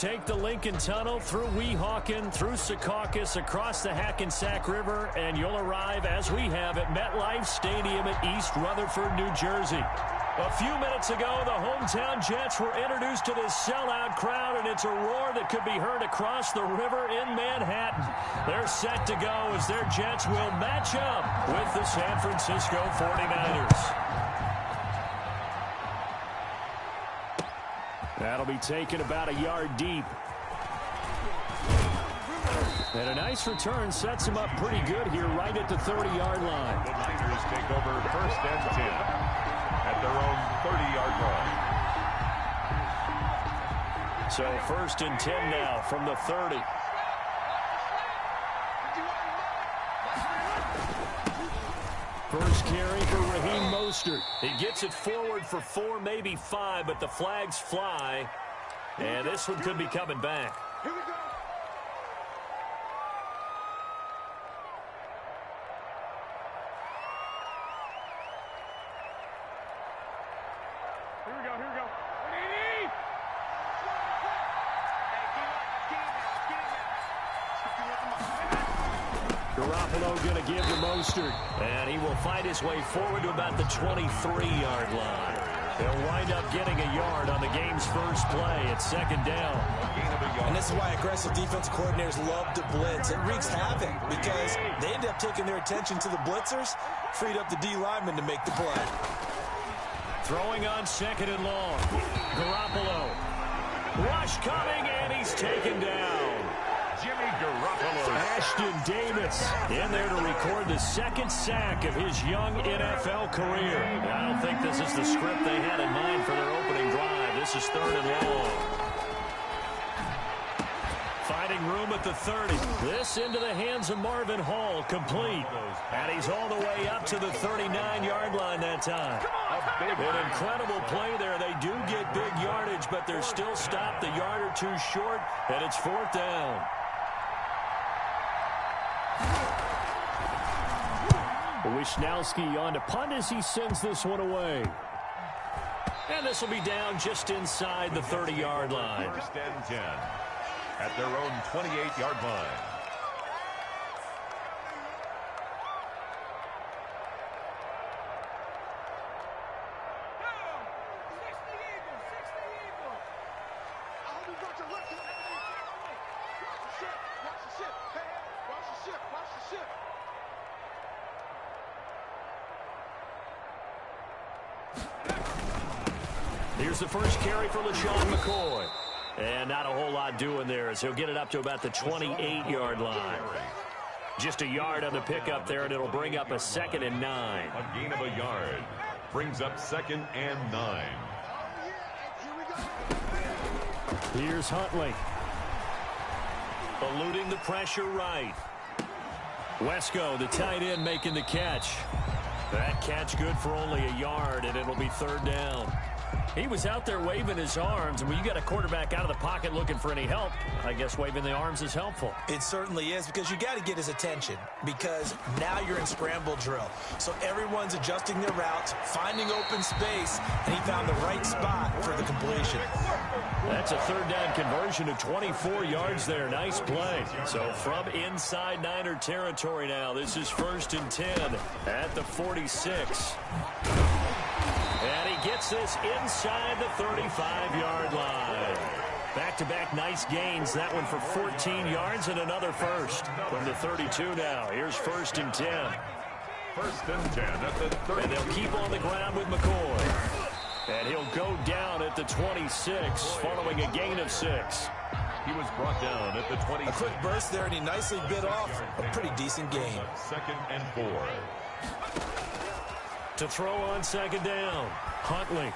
take the Lincoln Tunnel through Weehawken, through Secaucus, across the Hackensack River, and you'll arrive, as we have, at MetLife Stadium at East Rutherford, New Jersey. A few minutes ago, the hometown Jets were introduced to this sellout crowd, and it's a roar that could be heard across the river in Manhattan. They're set to go as their Jets will match up with the San Francisco 49ers. That'll be taken about a yard deep. And a nice return sets him up pretty good here right at the 30-yard line. The Niners take over first and 10 at their own 30-yard line. So first and 10 now from the 30. First carry for Raheem Mostert. He gets it forward for 4, maybe 5, but the flags fly. And this one could be coming back. Here we go. Garoppolo going to give to Mostert, and he will fight his way forward to about the 23-yard line. He'll wind up getting a yard on the game's first play at second down. And this is why aggressive defensive coordinators love to blitz. It wreaks havoc because they end up taking their attention to the blitzers, freed up the D lineman to make the play. Throwing on second and long. Garoppolo. Rush coming, and he's taken down. Jimmy Garoppolo. Ashton Davis in there to record the second sack of his young NFL career. I don't think this is the script they had in mind for their opening drive. This is third and long. Finding room at the 30. This into the hands of Marvin Hall, complete. And he's all the way up to the 39-yard line that time. An incredible play there. They do get big yardage, but they're still stopped a yard or two short, and it's fourth down. Wishnowski on to punt as he sends this one away. And this will be down just inside the 30-yard line. First and 10 at their own 28-yard line. Here's the first carry for LaShawn McCoy. And not a whole lot doing there as he'll get it up to about the 28-yard line. Just a yard on the pickup there, and it'll bring up a second and 9. A gain of a yard brings up second and 9. Here's Huntley. Eluding the pressure right. Wesco, the tight end, making the catch. That catch good for only a yard, and it'll be third down. He was out there waving his arms, and when you got a quarterback out of the pocket looking for any help, I guess waving the arms is helpful. It certainly is, because you got to get his attention, because now you're in scramble drill. So everyone's adjusting their routes, finding open space, and he found the right spot for the completion. That's a third down conversion to 24 yards there. Nice play. So from inside Niner territory now, this is first and 10 at the 46. And he gets this inside the 35-yard line. Back-to-back nice gains. That one for 14 yards and another first. From the 32 now. Here's first and 10. First and 10 at the 30. And they'll keep on the ground with McCoy. And he'll go down at the 26 following a gain of 6. He was brought down at the 20. A quick burst there, and he nicely bit off a pretty decent gain. Second and 4. To throw on second down, Huntley.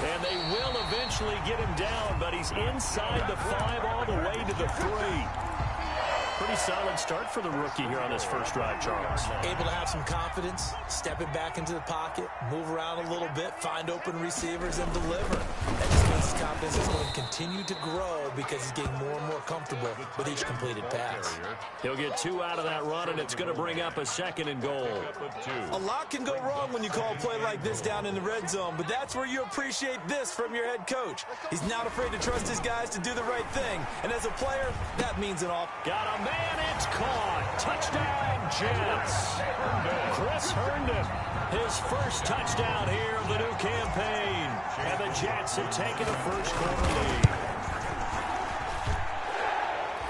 And they will eventually get him down, but he's inside the 5 all the way to the 3. Pretty solid start for the rookie here on his first drive, Charles. Able to have some confidence, stepping back into the pocket, move around a little bit, find open receivers, and deliver. That just Wentz' confidence is going to continue to grow because he's getting more and more comfortable with each completed pass. He'll get 2 out of that run, and it's going to bring up a 2nd and goal. A lot can go wrong when you call a play like this down in the red zone, but that's where you appreciate this from your head coach. He's not afraid to trust his guys to do the right thing, and as a player, that means it all. Got a man, it's caught. Touchdown, Jets. Chris Herndon, his first touchdown here of the new campaign. And the Jets have taken a first-quarter lead.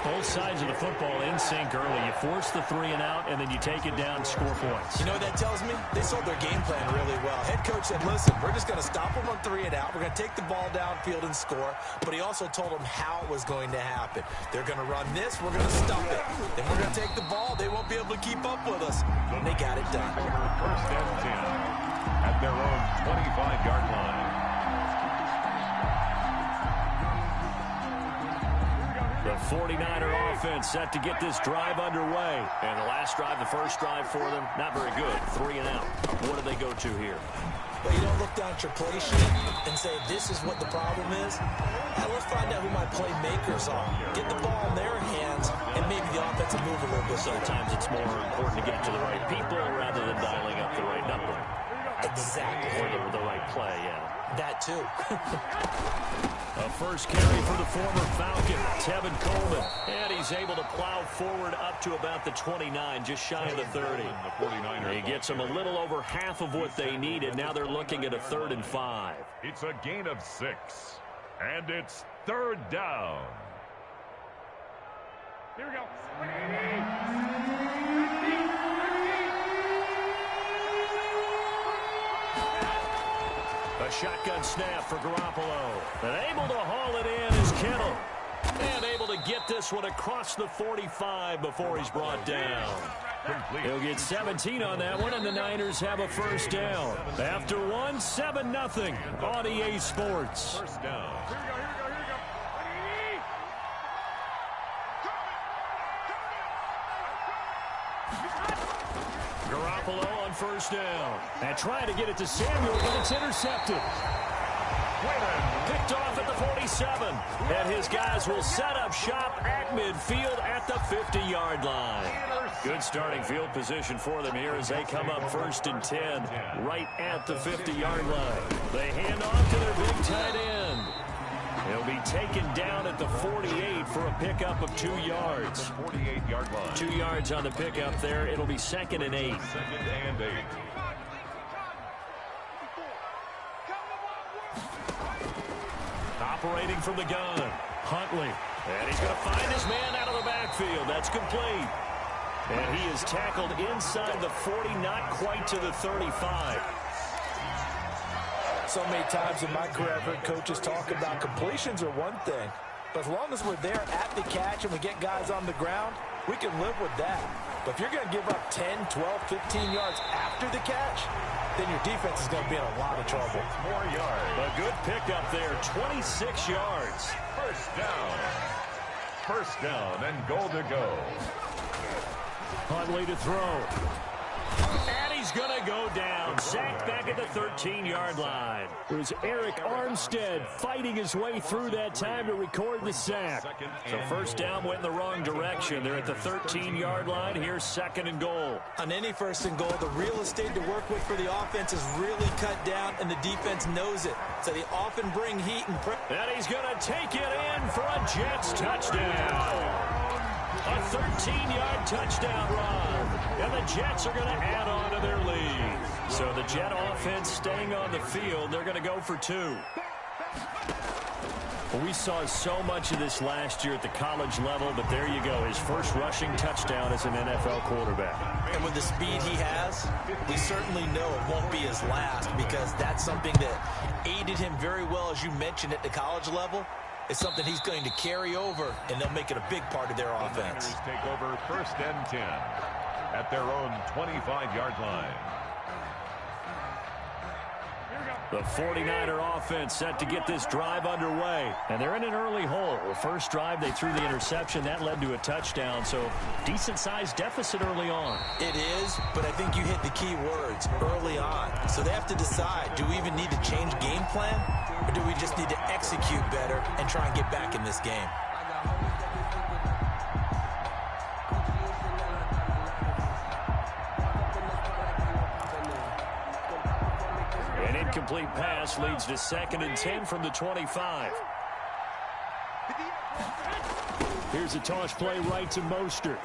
Both sides of the football in sync early. You force the 3-and-out, and then you take it down, score points. You know what that tells me? They sold their game plan really well. Head coach said, listen, we're just going to stop them on 3-and-out. We're going to take the ball downfield and score. But he also told them how it was going to happen. They're going to run this. We're going to stop it. Then we're going to take the ball. They won't be able to keep up with us. And they got it done. First and 10 at their own 25-yard line. The 49er offense set to get this drive underway. And the last drive, the first drive for them, not very good. 3-and-out. What do they go to here? But you don't look down at your play sheet and say, this is what the problem is. Now let's find out who my playmakers are. Get the ball in their hands, and maybe the offense will move a little bit. Sometimes it's more important to get it to the right people rather than dialing up the right number. Exactly. Or the right play, yeah. That too. A first carry for the former Falcon, Tevin Coleman. And he's able to plow forward up to about the 29, just shy of the 30. He gets them a little over half of what they needed. Now they're looking at a 3rd and 5. It's a gain of 6. And it's 3rd down. Here we go. A shotgun snap for Garoppolo. And able to haul it in is Kittle. And able to get this one across the 45 before he's brought down. He'll get 17 on that one, and the Niners have a first down. After one, 7-0 on EA Sports. First down. Garoppolo on first down. And trying to get it to Samuel, but it's intercepted. Picked off at the 47. And his guys will set up shop at midfield at the 50-yard line. Good starting field position for them here as they come up 1st and 10 right at the 50-yard line. They hand off to their big tight end. He'll be taken down at the 48 for a pickup of 2 yards. 48-yard line. 2 yards on the pickup there. It'll be 2nd and 8. 2nd and 8. Operating from the gun, Huntley. And he's going to find his man out of the backfield. That's complete. And he is tackled inside the 40, not quite to the 35. So many times in my career, I've heard coaches talk about completions are one thing. But as long as we're there at the catch and we get guys on the ground, we can live with that. But if you're going to give up 10, 12, 15 yards after the catch, then your defense is going to be in a lot of trouble. 4 yards. A good pickup there, 26 yards. First down. First down and goal to go. Huntley to throw. And he's going to go down. Sacked back at the 13-yard line. It was Eric Armstead fighting his way through that time to record the sack. So first down went in the wrong direction. They're at the 13-yard line. Here's 2nd and goal. On any 1st and goal, the real estate to work with for the offense is really cut down, and the defense knows it. So they often bring heat and pressure. And he's going to take it in for a Jets touchdown. A 13-yard touchdown run. And the Jets are going to add on to their lead. So the Jet offense staying on the field. They're going to go for 2. Well, we saw so much of this last year at the college level, but there you go. His first rushing touchdown as an NFL quarterback. And with the speed he has, we certainly know it won't be his last because that's something that aided him very well, as you mentioned, at the college level. It's something he's going to carry over, and they'll make it a big part of their offense. The Niners take over 1st and 10 at their own 25-yard line. Here we go. The 49er offense set to get this drive underway. And they're in an early hole. The first drive, they threw the interception. That led to a touchdown. So decent-sized deficit early on. It is, but I think you hit the key words, early on. So they have to decide, do we even need to change game plan? Or do we just need to execute better and try and get back in this game? An incomplete pass leads to 2nd and 10 from the 25. Here's a toss play right to Mostert.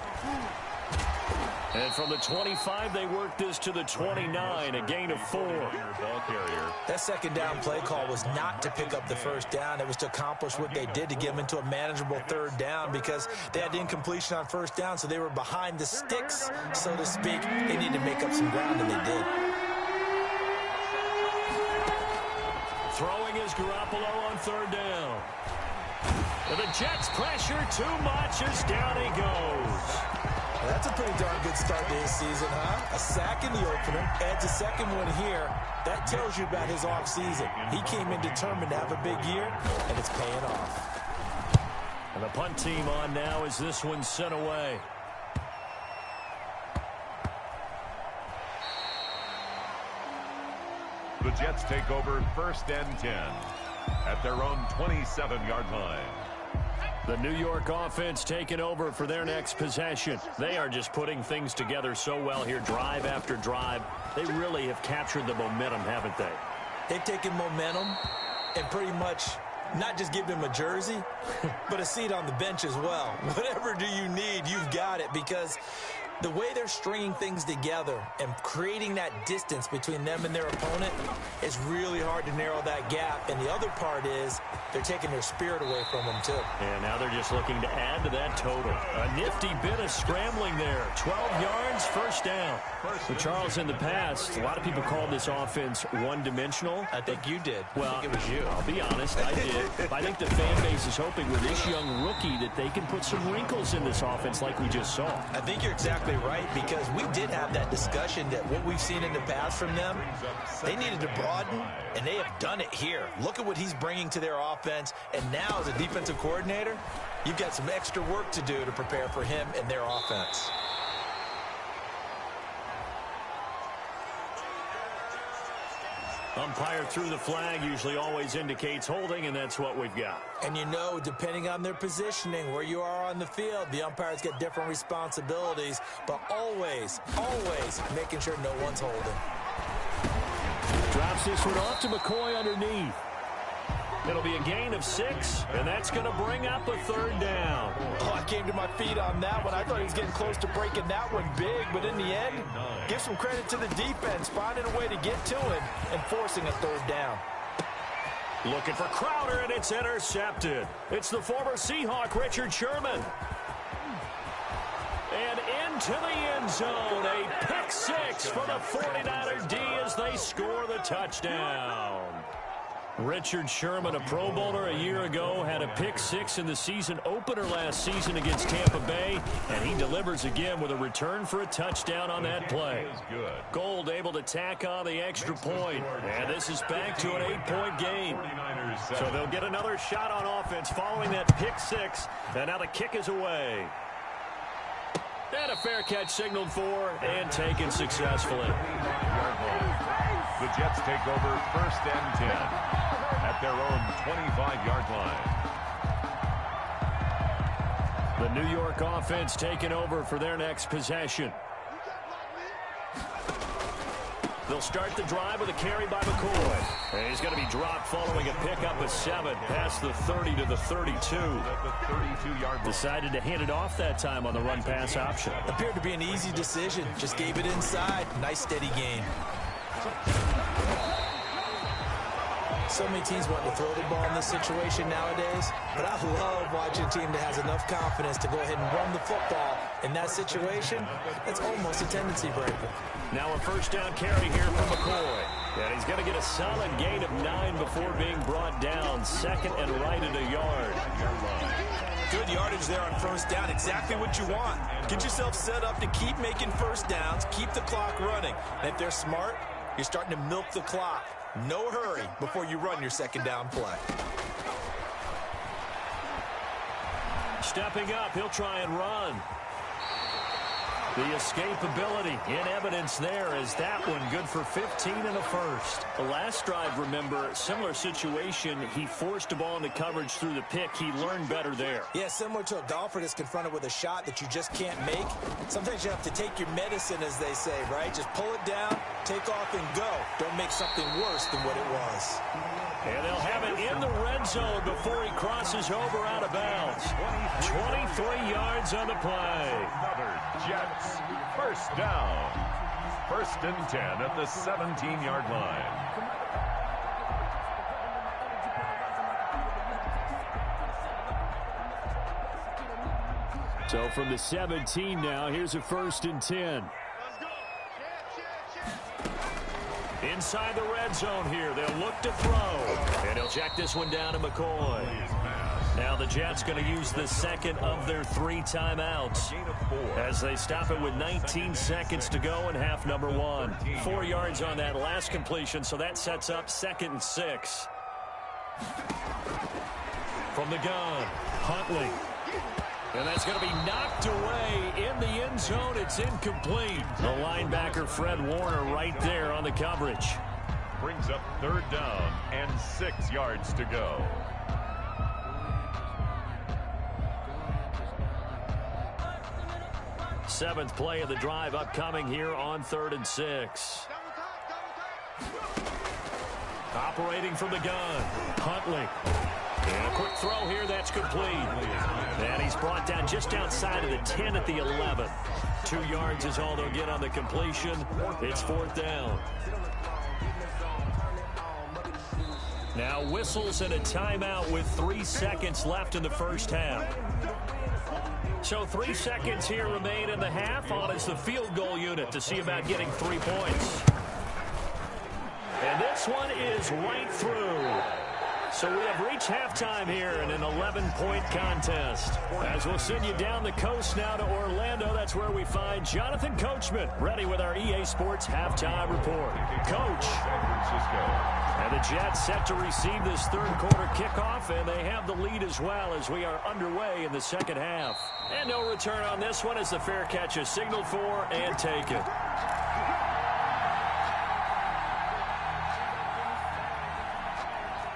And from the 25, they work this to the 29, a gain of 4. That second down play call was not to pick up the first down. It was to accomplish what they did to get them into a manageable 3rd down because they had incompletion on 1st down, so they were behind the sticks, so to speak. They needed to make up some ground, and they did. Throwing is Garoppolo on 3rd down. And the Jets pressure too much as down he goes. Well, that's a pretty darn good start to his season, huh? A sack in the opener, adds a second one here. That tells you about his offseason. He came in determined to have a big year, and it's paying off. And the punt team on now as this one's sent away. The Jets take over 1st and 10 at their own 27-yard line. The New York offense taking over for their next possession. They are just putting things together so well here, drive after drive. They really have captured the momentum, haven't they? They've taken momentum and pretty much not just give them a jersey, but a seat on the bench as well. Whatever do you need, you've got it, because the way they're stringing things together and creating that distance between them and their opponent is really hard to narrow that gap. And the other part is they're taking their spirit away from them, too. And now they're just looking to add to that total. A nifty bit of scrambling there. 12 yards, 1st down. So Charles, in the past, a lot of people called this offense one-dimensional. I think you did. Well, I think it was you. I'll be honest, I did. I think the fan base is hoping with this young rookie that they can put some wrinkles in this offense like we just saw. I think you're exactly right, because we did have that discussion that what we've seen in the past from them, they needed to broaden, and they have done it here. Look at what he's bringing to their offense, and now as a defensive coordinator, you've got some extra work to do to prepare for him and their offense. Umpire threw the flag, usually always indicates holding, and that's what we've got. And you know, depending on their positioning, where you are on the field, the umpires get different responsibilities, but always, always making sure no one's holding. Drops this one off to McCoy underneath. It'll be a gain of 6, and that's going to bring up a 3rd down. Oh, I came to my feet on that one. I thought he was getting close to breaking that one big, but in the end, give some credit to the defense, finding a way to get to him and forcing a 3rd down. Looking for Crowder, and it's intercepted. It's the former Seahawk, Richard Sherman. And into the end zone, a pick 6 for the 49er D as they score the touchdown. Richard Sherman, a Pro Bowler a year ago, had a pick 6 in the season opener last season against Tampa Bay, and he delivers again with a return for a touchdown on that play. Gold able to tack on the extra point, and this is back to an 8-point game. So they'll get another shot on offense following that pick 6, and now the kick is away. And a fair catch signaled for and taken successfully. The Jets take over 1st and 10 at their own 25-yard line. The New York offense taking over for their next possession. They'll start the drive with a carry by McCoy. And he's going to be dropped following a pickup of 7 past the 30 to the 32. Decided to hand it off that time on the run-pass option. Appeared to be an easy decision. Just gave it inside. Nice, steady game. So many teams want to throw the ball in this situation nowadays, but I love watching a team that has enough confidence to go ahead and run the football. In that situation, it's almost a tendency breaker. Now a 1st down carry here from McCoy. And he's going to get a solid gain of 9 before being brought down. 2nd and right at a yard. Good yardage there on 1st down. Exactly what you want. Get yourself set up to keep making 1st downs, keep the clock running. And if they're smart, You're starting to milk the clock. No hurry before you run your second down play. Stepping up, he'll try and run. The escapability in evidence there as that one good for 15 and a first. The last drive, remember, similar situation. He forced a ball into coverage through the pick. He learned better there. Yeah, similar to a golfer that's confronted with a shot that you just can't make. Sometimes you have to take your medicine, as they say, right? Just pull it down, take off, and go. Don't make something worse than what it was. And they'll have it in the red zone before he crosses over out of bounds. 23 yards on the play. Another Jets first down. 1st and 10 at the 17-yard line. So from the 17 now, here's a 1st and 10. Inside the red zone here, they'll look to throw. And he'll check this one down to McCoy. Now the Jets going to use the second of their 3 timeouts as they stop it with 19 seconds to go in half number 1. 4 yards on that last completion, so that sets up 2nd and 6. From the gun, Huntley. And that's going to be knocked away in the end zone. It's incomplete. The linebacker, Fred Warner, right there on the coverage. Brings up 3rd down and 6 yards to go. Seventh play of the drive upcoming here on 3rd and 6. Operating from the gun, Huntley. And a quick throw here, that's complete. And he's brought down just outside of the 10 at the 11. 2 yards is all they'll get on the completion. It's 4th down. Now whistles and a timeout with 3 seconds left in the first half. So 3 seconds here remain in the half. On is the field goal unit to see about getting 3 points. And this one is right through. So we have reached halftime here in an 11-point contest. As we'll send you down the coast now to Orlando, that's where we find Jonathan Coachman, ready with our EA Sports halftime report. Coach. And the Jets set to receive this 3rd quarter kickoff, and they have the lead as well as we are underway in the second half. And no return on this one as the fair catch is signaled for and taken.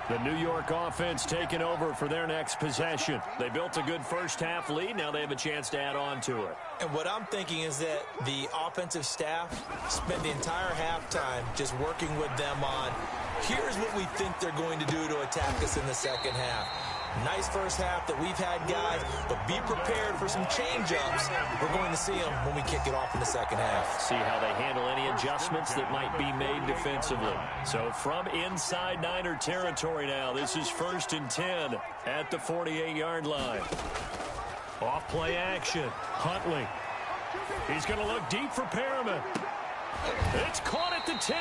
The New York offense taking over for their next possession. They built a good first half lead. Now they have a chance to add on to it. And what I'm thinking is that the offensive staff spent the entire halftime just working with them on, here's what we think they're going to do to attack us in the second half. Nice first half that we've had, guys, but be prepared for some change-ups. We're going to see them when we kick it off in the second half. See how they handle any adjustments that might be made defensively. So from inside Niner territory now, this is 1st and 10 at the 48-yard line. Off play action, Huntley. He's going to look deep for Perriman. It's caught at the 10.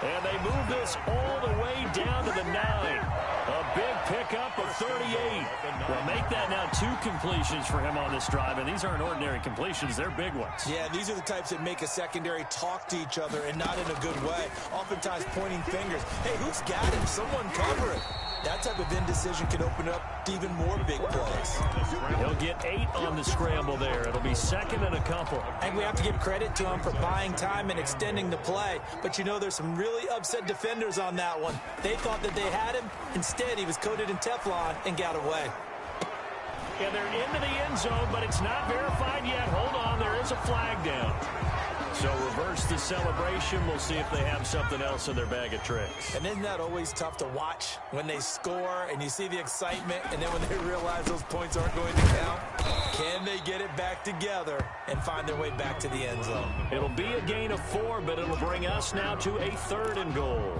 And they move this all the way down to the 9. A big pickup of 38. Well, make that now 2 completions for him on this drive, and these aren't ordinary completions. They're big ones. Yeah, these are the types that make a secondary talk to each other and not in a good way. Oftentimes pointing fingers. Hey, who's got him? Someone cover it. That type of indecision can open up to even more big plays. He'll get 8 on the scramble there. It'll be 2nd and a couple. And we have to give credit to him for buying time and extending the play. But, you know, there's some really upset defenders on that one. They thought that they had him. Instead, he was coated in Teflon and got away. And they're into the end zone, but it's not verified yet. Hold on, there is a flag down. So reverse the celebration. We'll see if they have something else in their bag of tricks. And isn't that always tough to watch when they score and you see the excitement, and then when they realize those points aren't going to count? Can they get it back together and find their way back to the end zone? It'll be a gain of 4, but it'll bring us now to a 3rd and goal.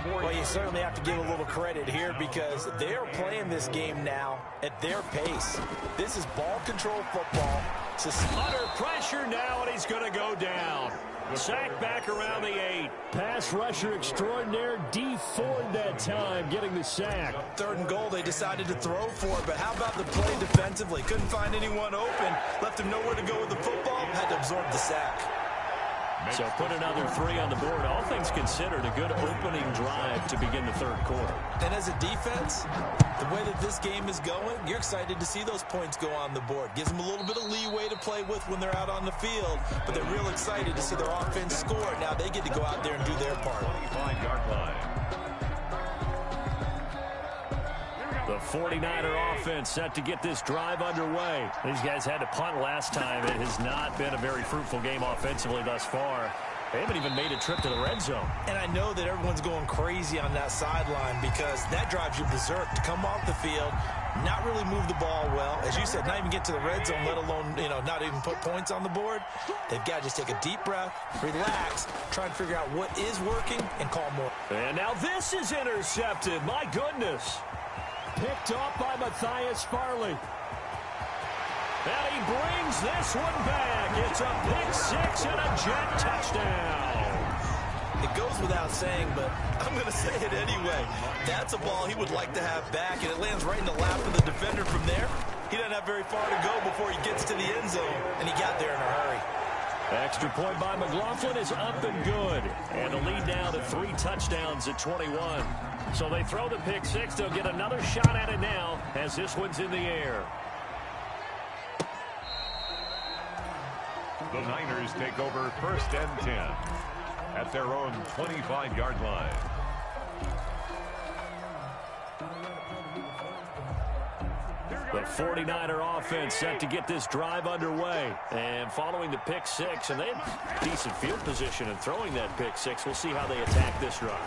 Well, you certainly have to give a little credit here because they're playing this game now at their pace. This is ball control football. Under pressure now, and he's going to go down. Sack back around the 8. Pass rusher extraordinaire, D Ford that time, getting the sack. 3rd and goal, they decided to throw for it, but how about the play defensively? Couldn't find anyone open, left him nowhere to go with the football, had to absorb the sack. So put another 3 on the board. All things considered, a good opening drive to begin the third quarter. And as a defense, the way that this game is going, you're excited to see those points go on the board. Gives them a little bit of leeway to play with when they're out on the field, but they're real excited to see their offense score. Now they get to go out there and do their part. 25-yard line. The 49er offense set to get this drive underway. These guys had to punt last time. It has not been a very fruitful game offensively thus far. They haven't even made a trip to the red zone. And I know that everyone's going crazy on that sideline because that drives you berserk to come off the field, not really move the ball well. As you said, not even get to the red zone, let alone, not even put points on the board. They've got to just take a deep breath, relax, try and figure out what is working, and call more. And now this is intercepted. My goodness. Picked off by Matthias Farley. And he brings this one back. It's a pick 6 and a Jet touchdown. It goes without saying, but I'm going to say it anyway. That's a ball he would like to have back, and it lands right in the lap of the defender from there. He doesn't have very far to go before he gets to the end zone, and he got there in a hurry. Extra point by McLaughlin is up and good. And the lead now to 3 touchdowns at 21. So they throw the pick 6. They'll get another shot at it now as this one's in the air. The Niners take over 1st and 10 at their own 25-yard line. The 49er offense set to get this drive underway. And following the pick 6, and they have decent field position in throwing that pick 6. We'll see how they attack this drive.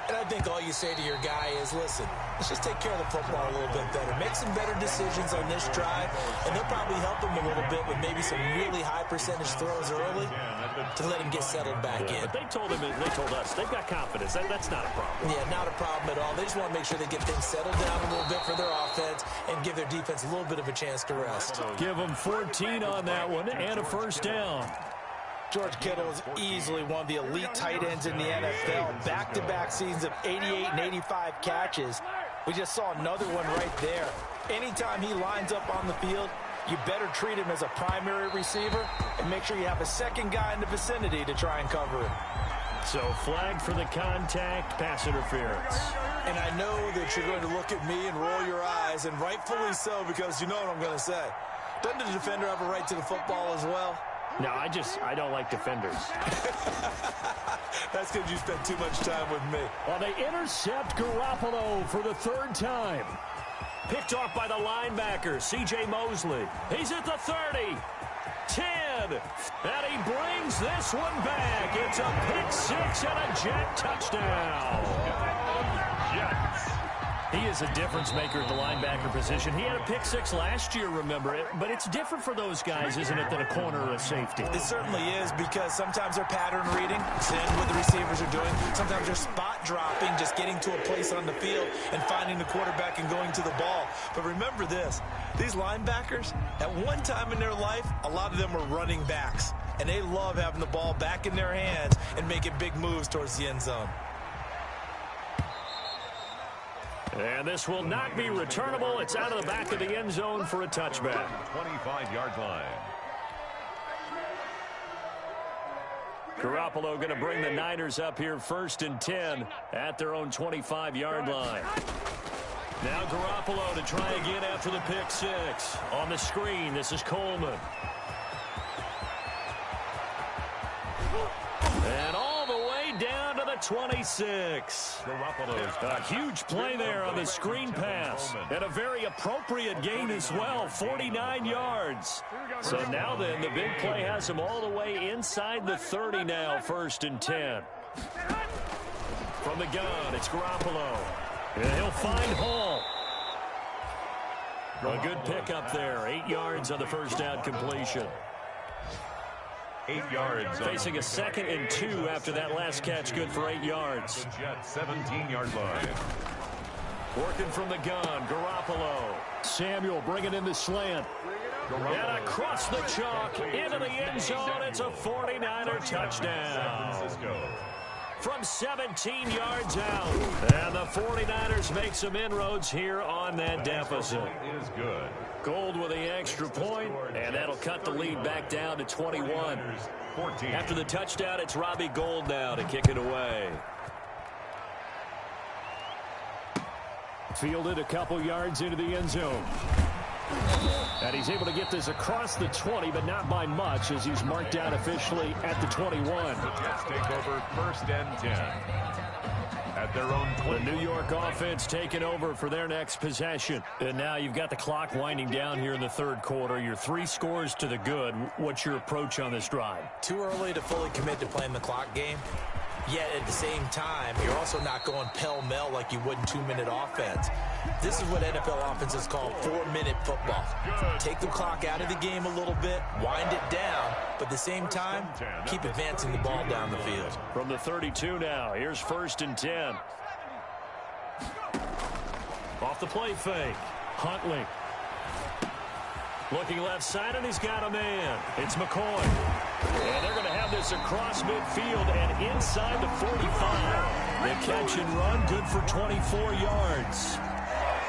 And I think all you say to your guy is, listen, let's just take care of the football a little bit better. Make some better decisions on this drive, and they'll probably help him a little bit with maybe some really high percentage throws early to let him get settled back in. But they told us, they've got confidence. That's not a problem. Yeah, not a problem at all. They just want to make sure they get things settled down a little bit for their offense and give their defense a little bit of a chance to rest. Give them 14 on that one and a first down. George Kittle is easily one of the elite tight ends in the NFL. Back-to-back seasons of 88 and 85 catches. We just saw another one right there. Anytime he lines up on the field, you better treat him as a primary receiver and make sure you have a second guy in the vicinity to try and cover him. So flag for the contact, pass interference. And I know that you're going to look at me and roll your eyes, and rightfully so, because you know what I'm going to say. Doesn't the defender have a right to the football as well? No, I don't like defenders. That's because you spent too much time with me. Well, they intercept Garoppolo for the 3rd time. Picked off by the linebacker, C.J. Mosley. He's at the 30. 10. And he brings this one back. It's a pick 6 and a Jet touchdown. Jets. He is a difference maker at the linebacker position. He had a pick 6 last year, remember it. But it's different for those guys, isn't it, than a corner or a safety? It certainly is, because sometimes they're pattern reading, seeing what the receivers are doing. Sometimes they're spot dropping, just getting to a place on the field and finding the quarterback and going to the ball. But remember this, these linebackers, at one time in their life, a lot of them were running backs. And they love having the ball back in their hands and making big moves towards the end zone. And this will not be returnable. It's out of the back of the end zone for a touchback. 25-yard line. Garoppolo going to bring the Niners up here 1st and 10 at their own 25-yard line. Now Garoppolo to try again after the pick 6. On the screen, this is Coleman. And all the way down to the 26. A huge play there on the screen pass. And a very appropriate gain as well, 49 yards. So now then, the big play has him all the way inside the 30 now, 1st and 10. From the gun, it's Garoppolo. And he'll find Hall. A good pickup there, 8 yards on the first down completion. 8 yards. Facing a 2nd and 2 after that last catch, good for 8 yards. The Jets 17-yard line. Working from the gun, Garoppolo. Samuel bringing in the slant. And across the chalk, into the end zone, it's a 49er touchdown. from 17 yards out. And the 49ers make some inroads here on that deficit. Is good. Gold with the extra point, and that'll cut the lead back down to 21. 14. After the touchdown, it's Robbie Gould now to kick it away. Fielded a couple yards into the end zone. And he's able to get this across the 20, but not by much, as he's marked down officially at the 21. The Jets take over 1st and 10. At their own 20. The New York offense taking over for their next possession. And now you've got the clock winding down here in the third quarter. You're 3 scores to the good. What's your approach on this drive? Too early to fully commit to playing the clock game. Yet at the same time, you're also not going pell-mell like you would in 2-minute offense. This is what NFL offenses call 4-minute football. Take the clock out of the game a little bit, wind it down, but at the same time, keep advancing the ball down the field. From the 32 now, here's 1st and 10. Off the play fake, Huntley. Looking left side, and he's got a man. It's McCoy. And they're going to have this across midfield and inside the 45. The catch and run, good for 24 yards.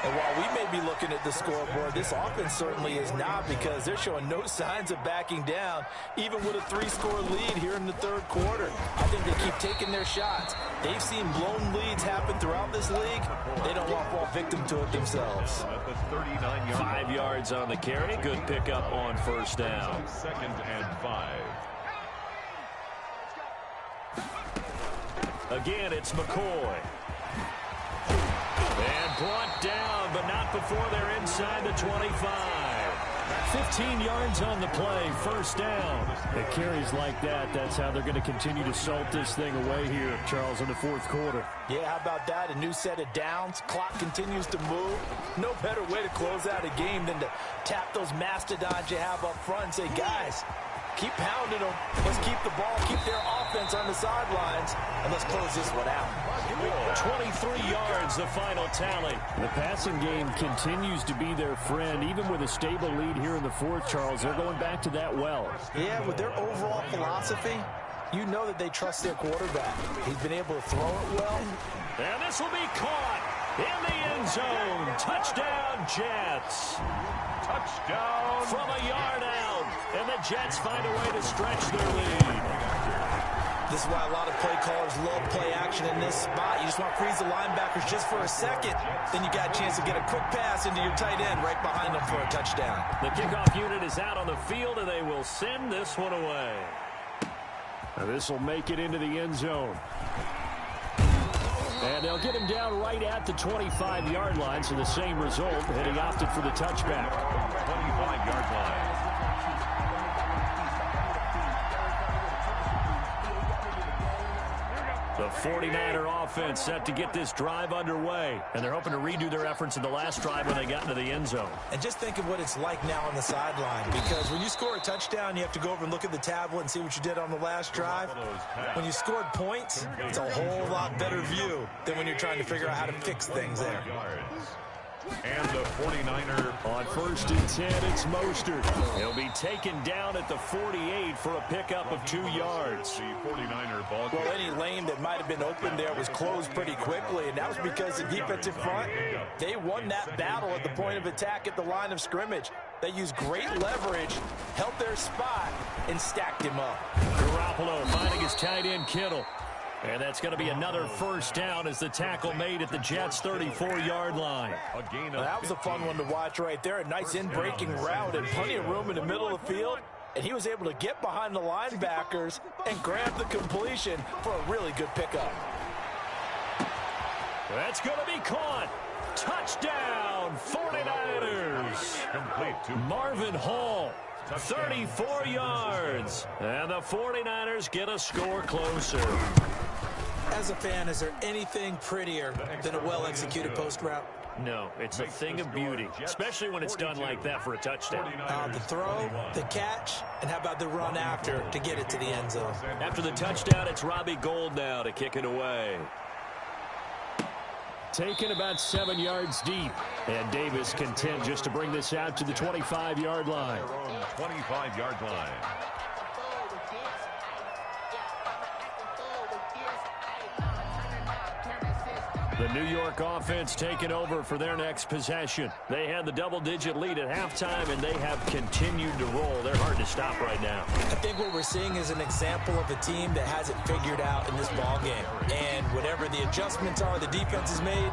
And while we may be looking at the scoreboard, this offense certainly is not, because they're showing no signs of backing down, even with a 3-score lead here in the third quarter. I think they keep taking their shots. They've seen blown leads happen throughout this league. They don't want to fall victim to it themselves. 5 yards on the carry. Good pickup on 1st down. 2nd and 5. Again, it's McCoy. And brought down, but not before they're inside the 25. 15 yards on the play, 1st down. It carries like that. That's how they're going to continue to salt this thing away here, Charles, in the 4th quarter. Yeah, how about that? A new set of downs. Clock continues to move. No better way to close out a game than to tap those mastodons you have up front and say, guys, keep pounding them. Let's keep the ball, keep their offense on the sidelines, and let's close this one out. 23 yards, the final tally. The passing game continues to be their friend. Even with a stable lead here in the 4th, Charles, they're going back to that well. Yeah, with their overall philosophy, you know that they trust their quarterback. He's been able to throw it well. And this will be caught in the end zone. Touchdown, Jets. Touchdown. From a yard out. And the Jets find a way to stretch their lead. This is why a lot of play callers love play action in this spot. You just want to freeze the linebackers just for a second. Then you got a chance to get a quick pass into your tight end right behind them for a touchdown. The kickoff unit is out on the field, and they will send this one away. Now this will make it into the end zone. And they'll get him down right at the 25-yard line, so the same result, and he opted for the touchback. 25-yard line. The 49er offense set to get this drive underway, and they're hoping to redo their efforts in the last drive when they got into the end zone. And just think of what it's like now on the sideline, because when you score a touchdown, you have to go over and look at the tablet and see what you did on the last drive. When you scored points, it's a whole lot better view than when you're trying to figure out how to fix things there. And the 49er. On 1st and 10, it's Mostert. He'll be taken down at the 48 for a pickup of 2 yards. The 49er ball. Well, any lane that might have been open there was closed pretty quickly, and that was because the defensive front, they won that battle at the point of attack at the line of scrimmage. They used great leverage, held their spot, and stacked him up. Garoppolo finding his tight end Kittle. And that's going to be another 1st down as the tackle made at the Jets' 34-yard line. Well, that was a fun one to watch right there. A nice in-breaking route and plenty of room in the middle of the field. And he was able to get behind the linebackers and grab the completion for a really good pickup. That's going to be caught. Touchdown, 49ers. Complete to Marvin Hall. 34 yards. And the 49ers get a score closer. As a fan, is there anything prettier than a well-executed post route? No, it's a thing of beauty, especially when it's done like that for a touchdown. The throw, the catch, and how about the run after to get it to the end zone? After the touchdown, it's Robbie Gould now to kick it away. Taken about 7 yards deep. And Davis content just to bring this out to the 25-yard line. 25-yard line. The New York offense taking over for their next possession. They had the double-digit lead at halftime, and they have continued to roll. They're hard to stop right now. I think what we're seeing is an example of a team that has it figured out in this ball game. And whatever the adjustments are the defense has made,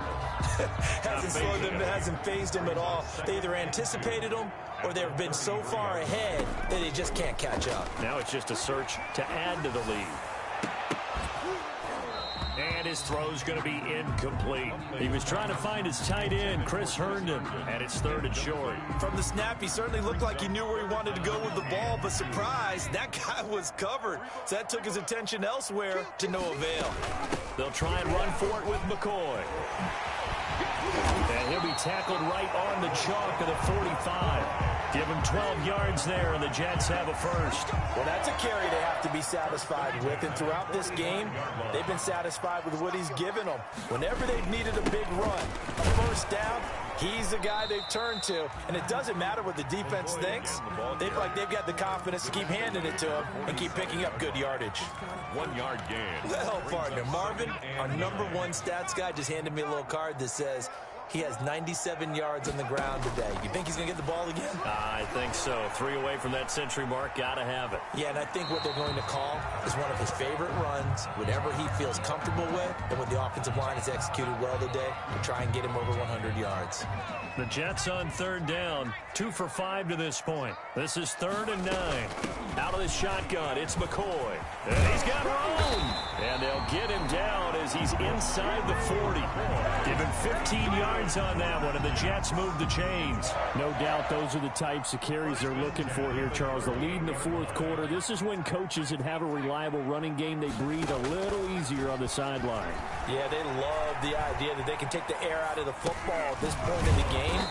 hasn't slowed them, hasn't phased them at all. They either anticipated them or they've been so far ahead that they just can't catch up. Now it's just a search to add to the lead. And his throw's going to be incomplete. He was trying to find his tight end, Chris Herndon, and it's 3rd and short. From the snap, he certainly looked like he knew where he wanted to go with the ball, but surprise, that guy was covered. So that took his attention elsewhere to no avail. They'll try and run for it with McCoy. And he'll be tackled right on the chalk of the 45. Give him 12 yards there, and the Jets have a first. Well, that's a carry they have to be satisfied with, and throughout this game, they've been satisfied with what he's given them. Whenever they've needed a big run, a first down, he's the guy they've turned to, and it doesn't matter what the defense thinks. They've got the confidence to keep handing it to him and keep picking up good yardage. 1 yard gain. Well, partner, Marvin, our #1 stats guy, just handed me a little card that says he has 97 yards on the ground today. You think he's going to get the ball again? I think so. 3 away from that century mark. Got to have it. Yeah, and I think what they're going to call is one of his favorite runs, whatever he feels comfortable with, and what the offensive line has executed well today to try and get him over 100 yards. The Jets on 3rd down. 2 for 5 to this point. This is 3rd and 9. Out of the shotgun, it's McCoy. And he's got room. And they'll get him down as he's inside the 40. Give him 15 yards on that one, and the Jets move the chains. No doubt those are the types of carries they're looking for here, Charles. The lead in the 4th quarter. This is when coaches that have a reliable running game, they breathe a little easier on the sideline. Yeah, they love the idea that they can take the air out of the football at this point in the game.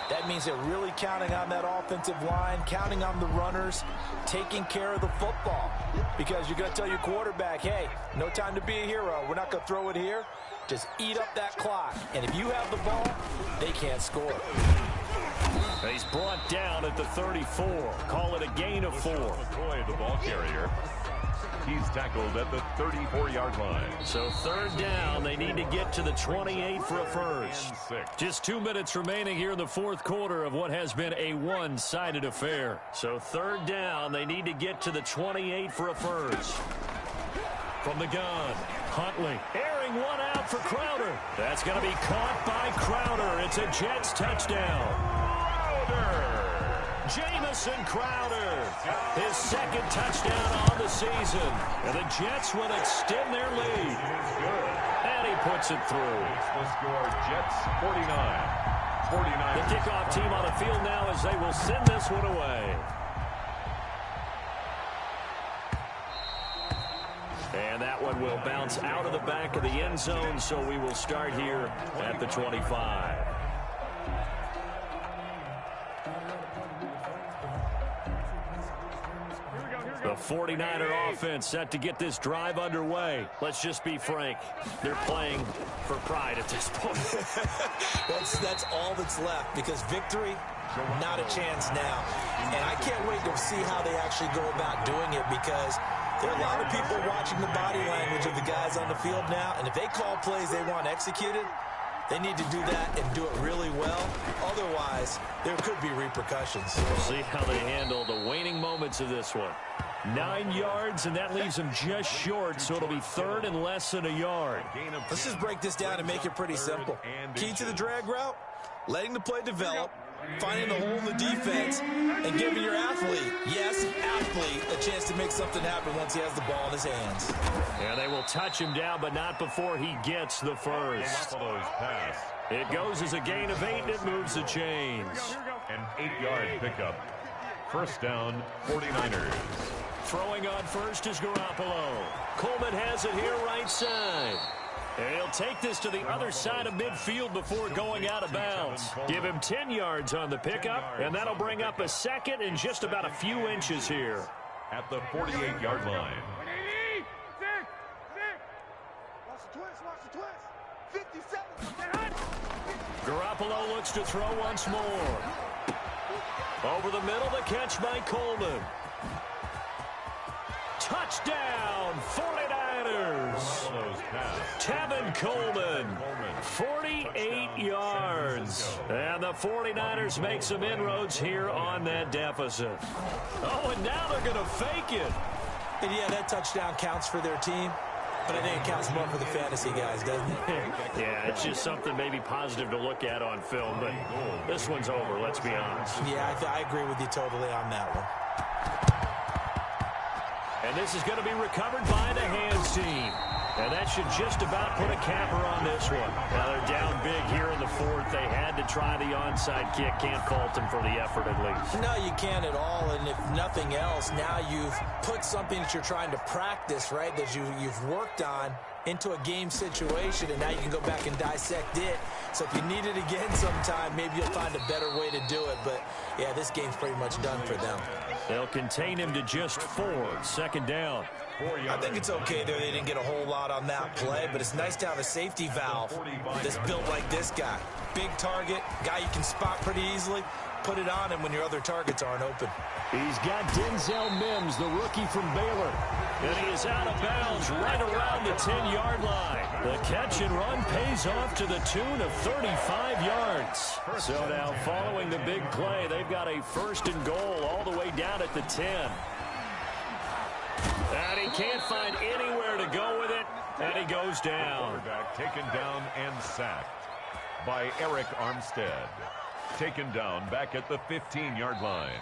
That means they're really counting on that offensive line, counting on the runners, taking care of the football. Because you're going to tell your quarterback, hey, no time to be a hero. We're not going to throw it here. Just eat up that clock. And if you have the ball, they can't score. He's brought down at the 34. Call it a gain of 4. McCoy, the ball carrier. He's tackled at the 34-yard line. So 3rd down, they need to get to the 28 for a first. Just 2 minutes remaining here in the 4th quarter of what has been a one-sided affair. So 3rd down, they need to get to the 28 for a first. From the gun, Huntley airing one out for Crowder. That's going to be caught by Crowder. It's a Jets touchdown. Crowder. Jamison Crowder, his 2nd touchdown on the season. And the Jets will extend their lead. And he puts it through. The score, Jets 49. 49. The kickoff team on the field now as they will send this one away. And that one will bounce out of the back of the end zone, so we will start here at the 25. The 49er offense set to get this drive underway. Let's just be frank. They're playing for pride at this point. That's all that's left, because victory, not a chance now. And I can't wait to see how they actually go about doing it, because there are a lot of people watching the body language of the guys on the field now, and if they call plays they want executed, they need to do that and do it really well. Otherwise, there could be repercussions. We'll see how they handle the waning moments of this one. 9 yards, and that leaves them just short, so it'll be 3rd and less than a yard. Let's just break this down and make it pretty simple. Key to the drag route, letting the play develop, finding the hole in the defense, and giving your athlete, yes, athlete, a chance to make something happen once he has the ball in his hands. And they will touch him down, but not before he gets the first. Buffalo's pass. It goes as a gain of 8, and it moves the chains. An 8-yard pickup. First down, 49ers. Throwing on first is Garoppolo. Coleman has it here right side. And he'll take this to the other side of midfield before going out of bounds. Give him 10 yards on the pickup, and that'll bring up a 2nd and just about a few inches here. At the 48-yard line. Garoppolo looks to throw once more. Over the middle, the catch by Coleman. Touchdown, 49ers. goes. Tevin Coleman, 48 yards. And the 49ers make some inroads here on that deficit. Oh, and now they're going to fake it. And yeah, that touchdown counts for their team. But I think it counts more for the fantasy guys, doesn't it? Yeah, it's just something maybe positive to look at on film. But this one's over, let's be honest. Yeah, I agree with you totally on that one. And this is going to be recovered by the hands team. And that should just about put a capper on this one. Now they're down big here in the fourth. They had to try the onside kick. Can't fault them for the effort at least. No, you can't at all. And if nothing else, now you've put something that you're trying to practice, right, that you've worked on into a game situation, and now you can go back and dissect it. So if you need it again sometime, maybe you'll find a better way to do it. But, yeah, this game's pretty much done for them. They'll contain him to just 4. Second down. I think it's okay there. They didn't get a whole lot on that play, but it's nice to have a safety valve that's built like this guy. Big target, guy you can spot pretty easily. Put it on him when your other targets aren't open. He's got Denzel Mims, the rookie from Baylor. And he is out of bounds right around the 10-yard line. The catch and run pays off to the tune of 35 yards. So now following the big play, they've got a 1st and goal all the way down at the 10. And he can't find anywhere to go with it, and he goes down. Quarterback taken down and sacked by Eric Armstead. Taken down back at the 15-yard line.